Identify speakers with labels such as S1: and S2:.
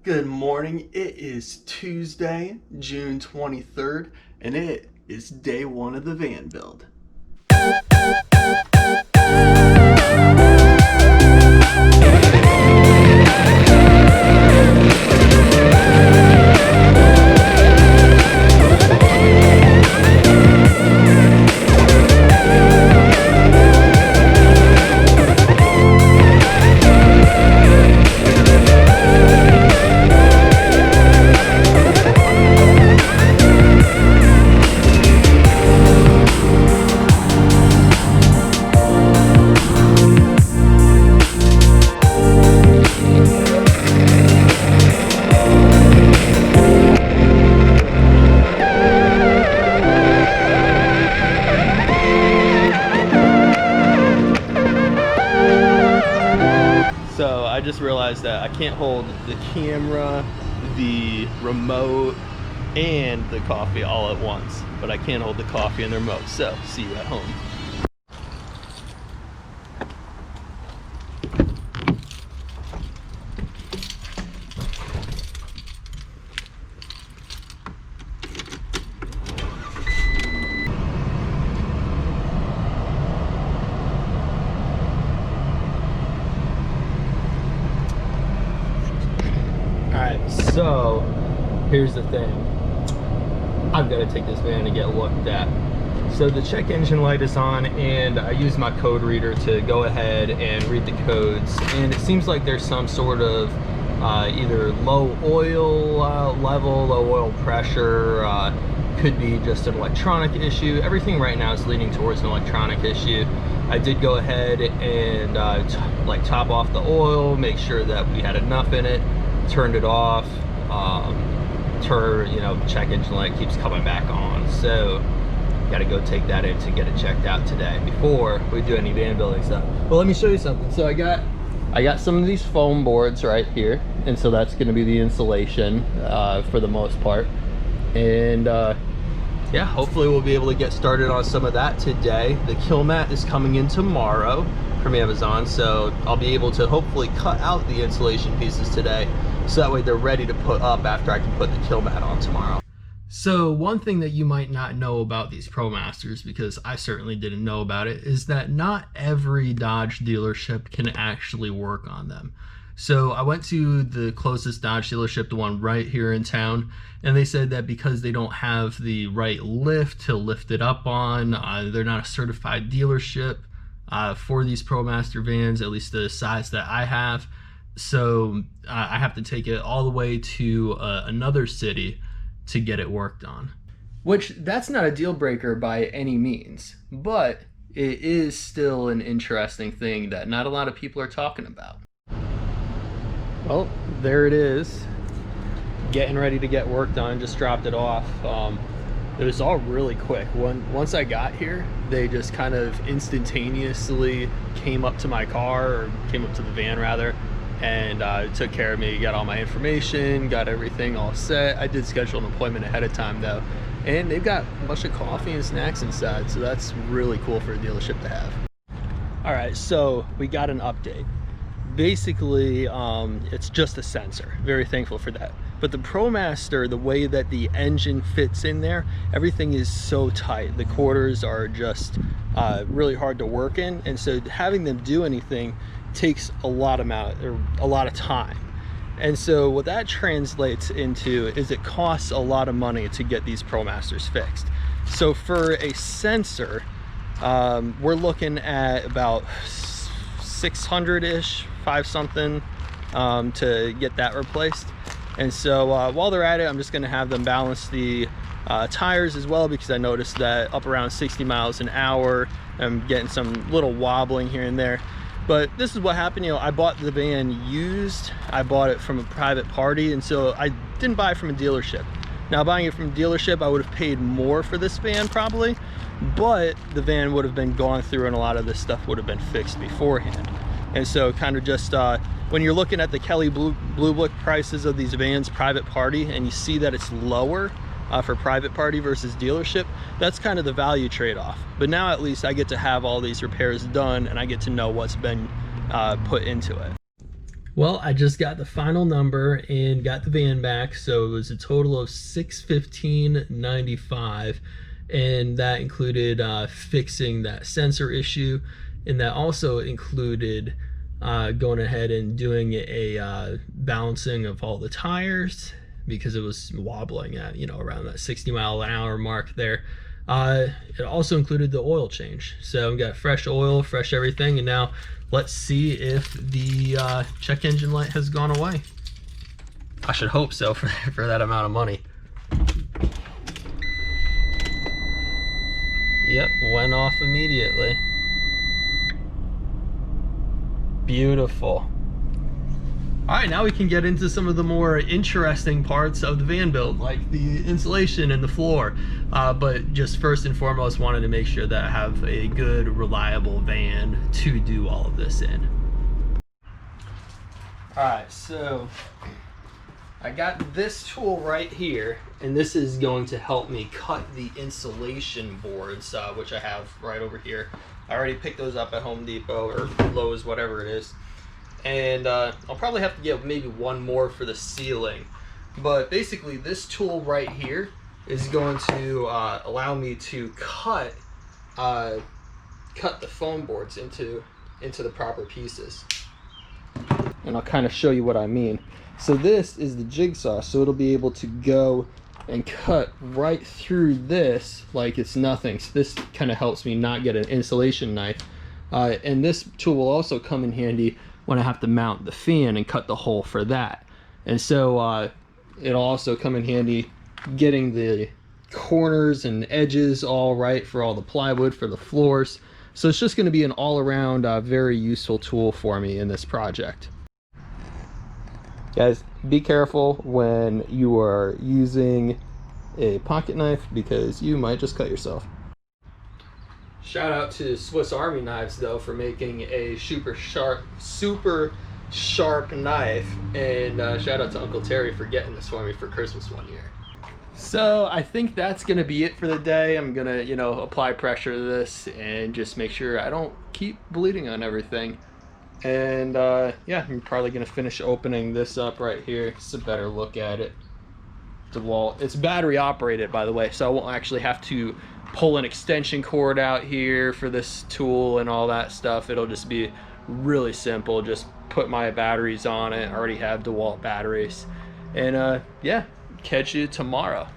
S1: Good morning. It is Tuesday, June 23rd, and it is day one of the van build. So I just realized that I can't hold the camera, the remote, and the coffee all at once, but I can hold the coffee and the remote. So see you at home. So here's the thing, I've got to take this van and get looked at. So the check engine light is on, and I use my code reader to go ahead and read the codes, and it seems like there's some sort of either low oil level, low oil pressure, could be just an electronic issue. Everything right now is leaning towards an electronic issue. I did go ahead and top off the oil, make sure that we had enough in it, turned it off. Check engine light keeps coming back on, so got to go take that in to get it checked out today before we do any van building stuff. Well, let me show you something. So I got some of these foam boards right here, and so that's going to be the insulation for the most part, and yeah, hopefully we'll be able to get started on some of that today. The kill mat is coming in tomorrow from Amazon, so I'll be able to hopefully cut out the insulation pieces today, so that way they're ready to put up after I can put the kill mat on tomorrow. So one thing that you might not know about these ProMasters, because I certainly didn't know about it, is that not every Dodge dealership can actually work on them. So I went to the closest Dodge dealership, the one right here in town, and they said that because they don't have the right lift to lift it up on, they're not a certified dealership for these ProMaster vans, at least the size that I have. So I have to take it all the way to another city to get it worked on. Which, that's not a deal breaker by any means, but it is still an interesting thing that not a lot of people are talking about. Well, there it is, getting ready to get worked on. Just dropped it off. It was all really quick. Once I got here, they just kind of instantaneously came up to my car, or came up to the van rather, and took care of me, got all my information, got everything all set. I did schedule an appointment ahead of time though, and they've got a bunch of coffee and snacks inside, so that's really cool for a dealership to have. All right, so we got an update. Basically, it's just a sensor. Very thankful for that. But the ProMaster, the way that the engine fits in there, everything is so tight. The quarters are just really hard to work in, and so having them do anything takes a lot of time. And so what that translates into is it costs a lot of money to get these ProMasters fixed. So for a sensor, we're looking at about 600-ish, 5 something, to get that replaced. And so while they're at it, I'm just going to have them balance the tires as well, because I noticed that up around 60 miles an hour, I'm getting some little wobbling here and there. But this is what happened. I bought the van used. I bought it from a private party, and so I didn't buy it from a dealership. Now, buying it from a dealership, I would have paid more for this van probably, but the van would have been gone through and a lot of this stuff would have been fixed beforehand. And so kind of just when you're looking at the Kelley Blue Book prices of these vans private party, and you see that it's lower for private party versus dealership, that's kind of the value trade-off. But now at least I get to have all these repairs done and I get to know what's been put into it. Well, I just got the final number and got the van back, so it was a total of $615.95, and that included fixing that sensor issue, and that also included going ahead and doing a balancing of all the tires because it was wobbling at around that 60-mile-an-hour mark there. It also included the oil change, so we got fresh oil, fresh everything, and now let's see if the check engine light has gone away. I should hope so for that amount of money. Yep, went off immediately. Beautiful. All right, now we can get into some of the more interesting parts of the van build, like the insulation and the floor. But just first and foremost, wanted to make sure that I have a good, reliable van to do all of this in. All right, so I got this tool right here, and this is going to help me cut the insulation boards, which I have right over here. I already picked those up at Home Depot or Lowe's, whatever it is. And I'll probably have to get maybe one more for the ceiling. But basically this tool right here is going to allow me to cut the foam boards into the proper pieces. And I'll kind of show you what I mean. So this is the jigsaw, so it'll be able to go and cut right through this like it's nothing. So this kind of helps me not get an insulation knife. And this tool will also come in handy when I have to mount the fan and cut the hole for that. And so it'll also come in handy getting the corners and edges all right for all the plywood for the floors. So it's just going to be an all-around very useful tool for me in this project. Guys, be careful when you are using a pocket knife because you might just cut yourself. Shout out to Swiss Army Knives though for making a super sharp knife, and shout out to Uncle Terry for getting this for me for Christmas one year. So I think that's gonna be it for the day. I'm gonna apply pressure to this and just make sure I don't keep bleeding on everything. And yeah, I'm probably gonna finish opening this up right here. It's a better look at it. It's battery operated, by the way, so I won't actually have to pull an extension cord out here for this tool and all that stuff. It'll just be really simple. Just put my batteries on it. I already have DeWalt batteries. And yeah, catch you tomorrow.